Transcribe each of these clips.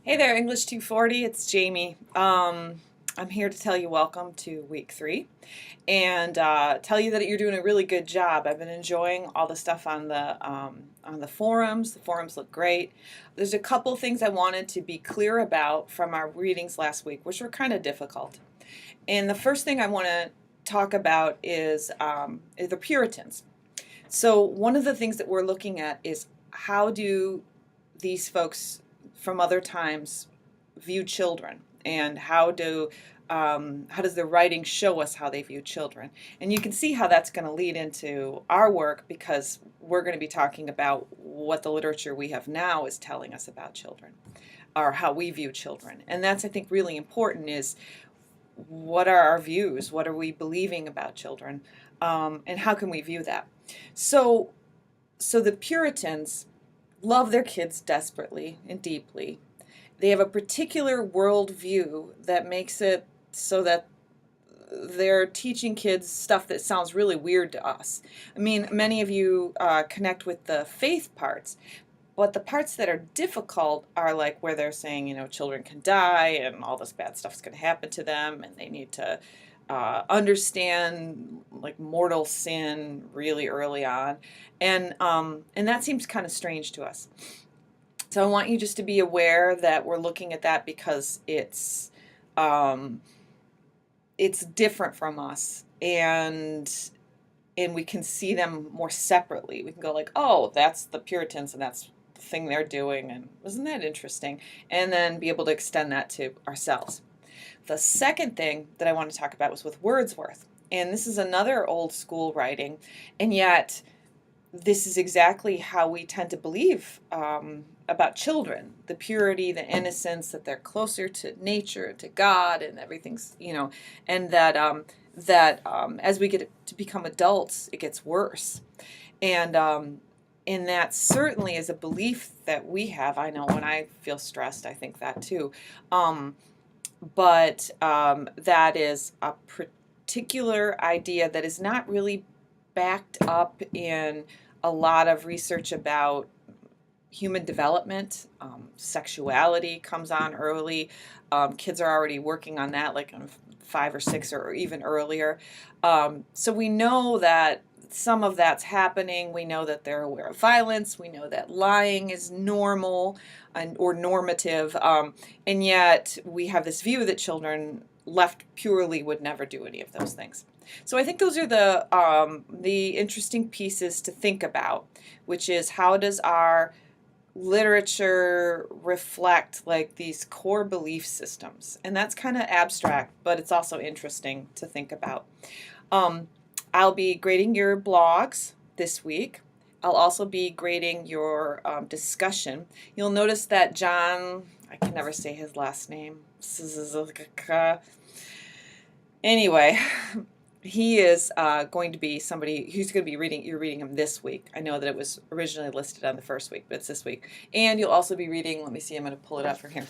Hey there, English 240. It's Jamie. I'm here to tell you welcome to week 3 and tell you that you're doing a really good job. I've been enjoying all the stuff on the forums. The forums look great. There's a couple things I wanted to be clear about from our readings last week, which were kind of difficult. And the first thing I want to talk about is the Puritans. So one of the things that we're looking at is how do these folks from other times view children, and how does the writing show us how they view children? And you can see how that's going to lead into our work, because we're going to be talking about what the literature we have now is telling us about children, or how we view children. And that's, I think, really important, is what are our views? What are we believing about children? And how can we view that? So the Puritans love their kids desperately and deeply. They have a particular worldview that makes it so that they're teaching kids stuff that sounds really weird to us. I mean, many of you connect with the faith parts, but the parts that are difficult are like where they're saying, children can die and all this bad stuff's going to happen to them, and they need to understand like mortal sin really early on, and that seems kind of strange to us. So I want you just to be aware that we're looking at that because it's different from us, and we can see them more separately. We can go like, oh, that's the Puritans and that's the thing they're doing, and isn't that interesting? And then be able to extend that to ourselves. The second thing that I want to talk about was with Wordsworth. And this is another old school writing, and yet this is exactly how we tend to believe about children. The purity, the innocence, that they're closer to nature, to God, and everything's, and that as we get to become adults, it gets worse. And that certainly is a belief that we have. I know when I feel stressed, I think that too. But that is a particular idea that is not really backed up in a lot of research about human development. Sexuality comes on early. Kids are already working on that, like 5 or 6 or even earlier. So we know that some of that's happening. We know that they're aware of violence. We know that lying is normal or normative. And yet we have this view that children left purely would never do any of those things. So I think those are the interesting pieces to think about, which is how does our literature reflect like these core belief systems? And that's kind of abstract, but it's also interesting to think about. I'll be grading your blogs this week. I'll also be grading your discussion. You'll notice that John, I can never say his last name. Anyway, he is going to be somebody who's going to be reading. You're reading him this week. I know that it was originally listed on the first week, but it's this week. And you'll also be reading, let me see, I'm going to pull it up from here.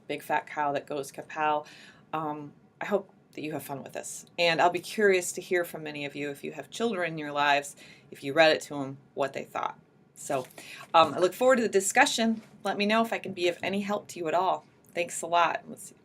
Big Fat Cow That Goes Kapow. I hope that you have fun with this. And I'll be curious to hear from many of you, if you have children in your lives, if you read it to them, what they thought. So I look forward to the discussion. Let me know if I can be of any help to you at all. Thanks a lot. Let's see.